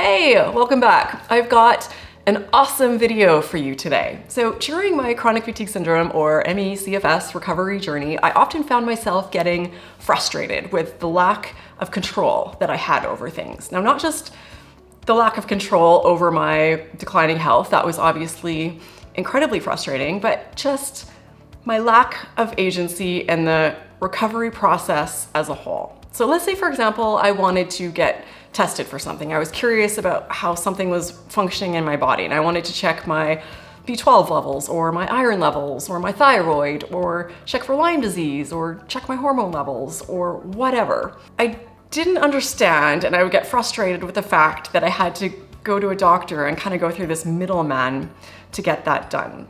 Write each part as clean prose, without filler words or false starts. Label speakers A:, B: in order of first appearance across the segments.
A: Hey, welcome back. I've got an awesome video for you today. So during my chronic fatigue syndrome or ME/CFS recovery journey, I often found myself getting frustrated with the lack of control that I had over things. Now, not just the lack of control over my declining health, that was obviously incredibly frustrating, but just my lack of agency in the recovery process as a whole. So let's say, for example, I wanted to get tested for something. I was curious about how something was functioning in my body, and I wanted to check my B12 levels or my iron levels or my thyroid or check for Lyme disease or check my hormone levels or whatever. I didn't understand, and I would get frustrated with the fact that I had to go to a doctor and kind of go through this middleman to get that done.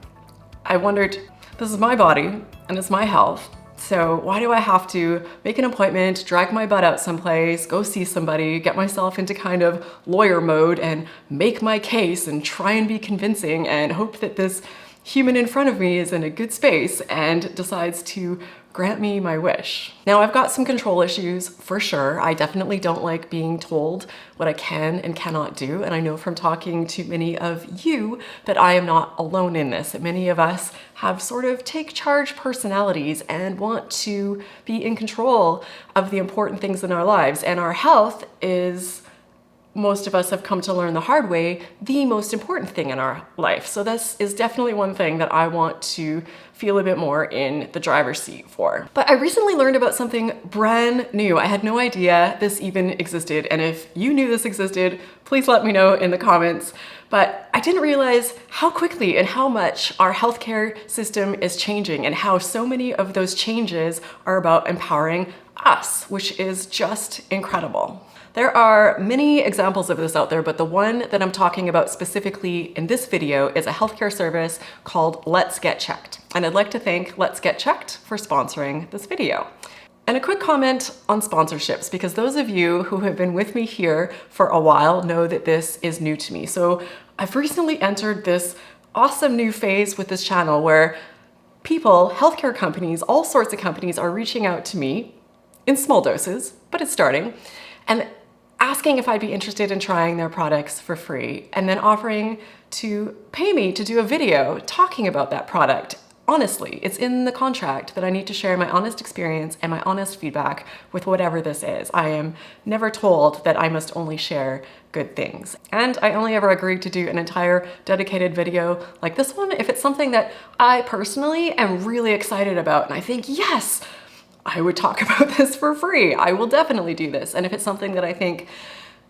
A: I wondered, this is my body and it's my health. So why do I have to make an appointment, drag my butt out someplace, go see somebody, get myself into kind of lawyer mode and make my case and try and be convincing and hope that this human in front of me is in a good space and decides to grant me my wish. Now, I've got some control issues for sure. I definitely don't like being told what I can and cannot do. And I know from talking to many of you that I am not alone in this, that many of us have sort of take charge personalities and want to be in control of the important things in our lives. And our health is, most of us have come to learn the hard way, the most important thing in our life. So this is definitely one thing that I want to feel a bit more in the driver's seat for. But I recently learned about something brand new. I had no idea this even existed. And if you knew this existed, please let me know in the comments. But I didn't realize how quickly and how much our healthcare system is changing and how so many of those changes are about empowering us, which is just incredible. There are many examples of this out there, but the one that I'm talking about specifically in this video is a healthcare service called Let's Get Checked. And I'd like to thank Let's Get Checked for sponsoring this video. And a quick comment on sponsorships, because those of you who have been with me here for a while know that this is new to me. So I've recently entered this awesome new phase with this channel where people, healthcare companies, all sorts of companies are reaching out to me in small doses, but it's starting, and asking if I'd be interested in trying their products for free, and then offering to pay me to do a video talking about that product. Honestly, it's in the contract that I need to share my honest experience and my honest feedback with whatever this is. I am never told that I must only share good things. And I only ever agreed to do an entire dedicated video like this one if it's something that I personally am really excited about, and I think, yes, I would talk about this for free. I will definitely do this. And if it's something that I think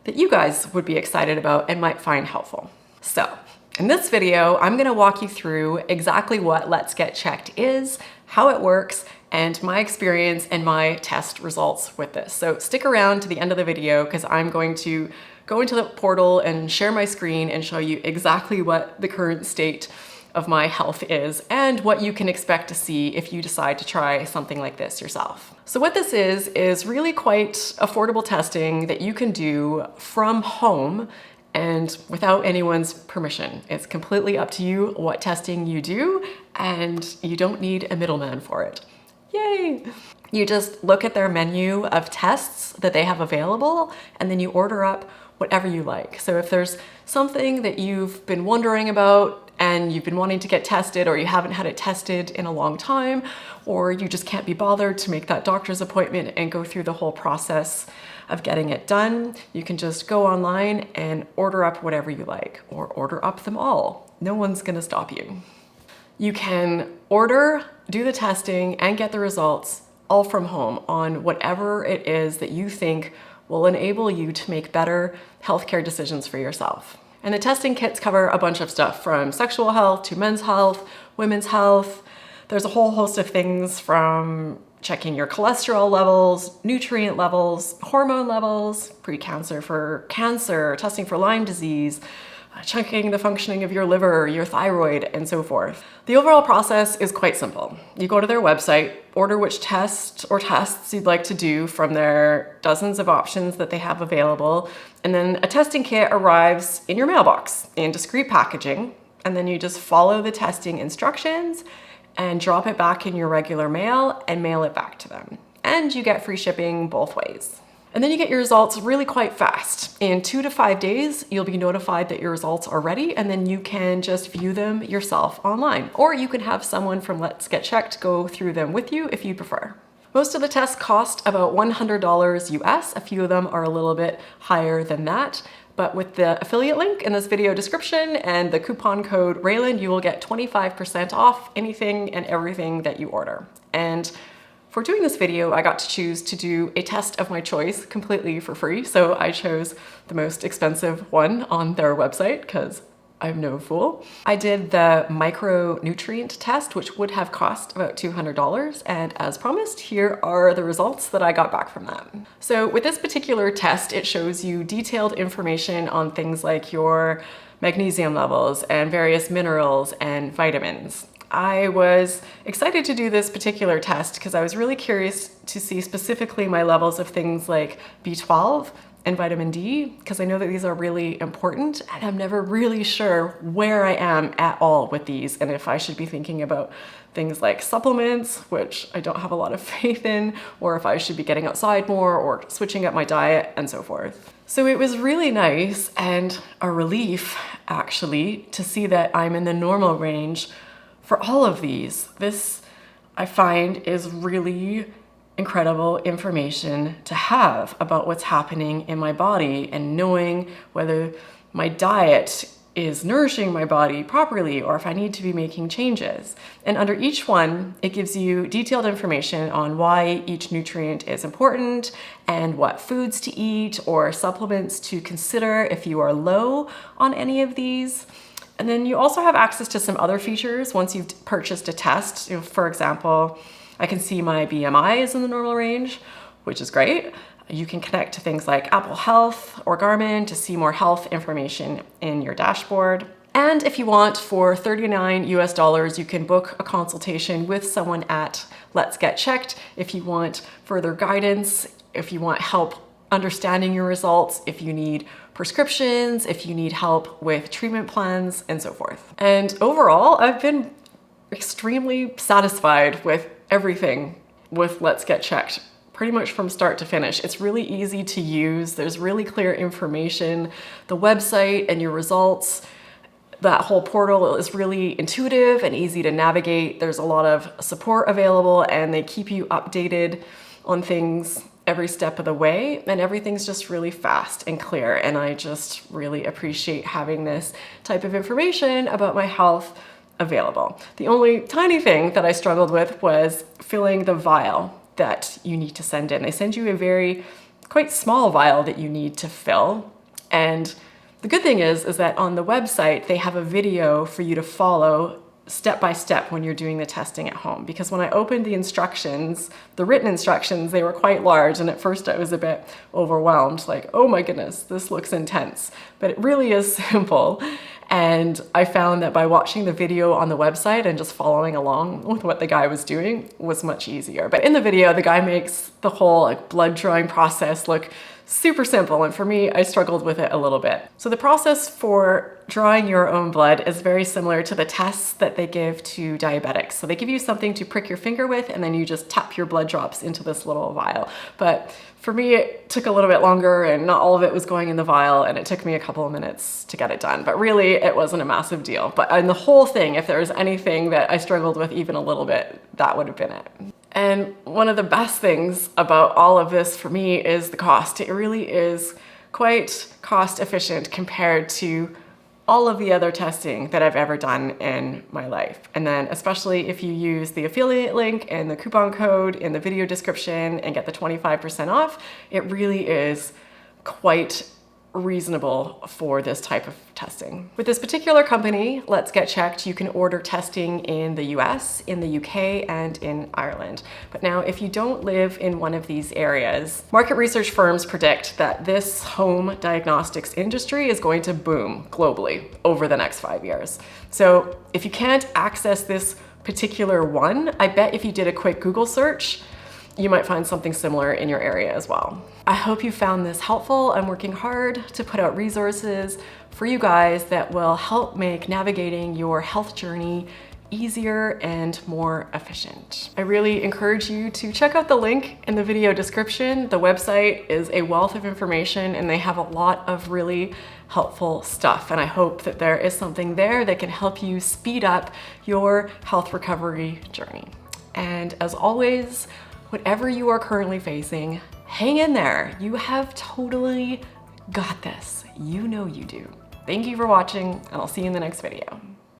A: that you guys would be excited about and might find helpful. So in this video, I'm gonna walk you through exactly what Let's Get Checked is, how it works, and my experience and my test results with this. So stick around to the end of the video because I'm going to go into the portal and share my screen and show you exactly what the current state of my health is and what you can expect to see if you decide to try something like this yourself. So what this is really quite affordable testing that you can do from home and without anyone's permission. It's completely up to you what testing you do, and you don't need a middleman for it. Yay! You just look at their menu of tests that they have available, and then you order up whatever you like. So if there's something that you've been wondering about and you've been wanting to get tested, or you haven't had it tested in a long time, or you just can't be bothered to make that doctor's appointment and go through the whole process of getting it done, you can just go online and order up whatever you like, or order up them all. No one's gonna stop you. You can order, do the testing, and get the results all from home on whatever it is that you think will enable you to make better healthcare decisions for yourself. And the testing kits cover a bunch of stuff from sexual health to men's health, women's health. There's a whole host of things from checking your cholesterol levels, nutrient levels, hormone levels, pre-cancer for cancer, testing for Lyme disease, checking the functioning of your liver, your thyroid, and so forth. The overall process is quite simple. You go to their website, order which test or tests you'd like to do from their dozens of options that they have available, and then a testing kit arrives in your mailbox in discreet packaging, and then you just follow the testing instructions and drop it back in your regular mail and mail it back to them. And you get free shipping both ways. And then you get your results really quite fast. In 2 to 5 days, you'll be notified that your results are ready, and then you can just view them yourself online. Or you can have someone from Let's Get Checked go through them with you if you prefer. Most of the tests cost about $100 US. A few of them are a little bit higher than that. But with the affiliate link in this video description and the coupon code Raelan, you will get 25% off anything and everything that you order. And for doing this video, I got to choose to do a test of my choice completely for free. So I chose the most expensive one on their website because I'm no fool. I did the micronutrient test, which would have cost about $200. And as promised, here are the results that I got back from that. So with this particular test, it shows you detailed information on things like your magnesium levels and various minerals and vitamins. I was excited to do this particular test because I was really curious to see specifically my levels of things like B12 and vitamin D, because I know that these are really important and I'm never really sure where I am at all with these and if I should be thinking about things like supplements, which I don't have a lot of faith in, or if I should be getting outside more or switching up my diet and so forth. So it was really nice and a relief actually to see that I'm in the normal range for all of these. This, I find, is really incredible information to have about what's happening in my body and knowing whether my diet is nourishing my body properly or if I need to be making changes. And under each one, it gives you detailed information on why each nutrient is important and what foods to eat or supplements to consider if you are low on any of these. And then you also have access to some other features once you've purchased a test. For example, I can see my BMI is in the normal range, which is great. You can connect to things like Apple Health or Garmin to see more health information in your dashboard. And if you want, for $39 US, you can book a consultation with someone at Let's Get Checked if you want further guidance, if you want help understanding your results, if you need prescriptions, if you need help with treatment plans, and so forth. And overall, I've been extremely satisfied with everything with Let's Get Checked, pretty much from start to finish. It's really easy to use. There's really clear information. The website and your results, that whole portal is really intuitive and easy to navigate. There's a lot of support available and they keep you updated on things every step of the way, and everything's just really fast and clear. And I just really appreciate having this type of information about my health available. The only tiny thing that I struggled with was filling the vial that you need to send in. They send you a very quite small vial that you need to fill. And the good thing is that on the website, they have a video for you to follow step by step when you're doing the testing at home. Because when I opened the instructions, the written instructions, they were quite large. And at first I was a bit overwhelmed, like, oh my goodness, this looks intense. But it really is simple. And I found that by watching the video on the website and just following along with what the guy was doing was much easier. But in the video, the guy makes the whole blood drawing process look super simple. And for me, I struggled with it a little bit. So the process for drawing your own blood is very similar to the tests that they give to diabetics. So they give you something to prick your finger with, and then you just tap your blood drops into this little vial. But for me, it took a little bit longer and not all of it was going in the vial, and it took me a couple of minutes to get it done. But really, it wasn't a massive deal. But in the whole thing, if there was anything that I struggled with even a little bit, that would have been it. And one of the best things about all of this for me is the cost. It really is quite cost efficient compared to all of the other testing that I've ever done in my life. And then especially if you use the affiliate link and the coupon code in the video description and get the 25% off, it really is quite reasonable for this type of testing. With this particular company, Let's Get Checked, you can order testing in the US, in the UK, and in Ireland. But now, if you don't live in one of these areas, market research firms predict that this home diagnostics industry is going to boom globally over the next 5 years. So if you can't access this particular one, I bet if you did a quick Google search, you might find something similar in your area as well. I hope you found this helpful. I'm working hard to put out resources for you guys that will help make navigating your health journey easier and more efficient. I really encourage you to check out the link in the video description. The website is a wealth of information and they have a lot of really helpful stuff. And I hope that there is something there that can help you speed up your health recovery journey. And as always, whatever you are currently facing, hang in there. You have totally got this. You know you do. Thank you for watching, and I'll see you in the next video.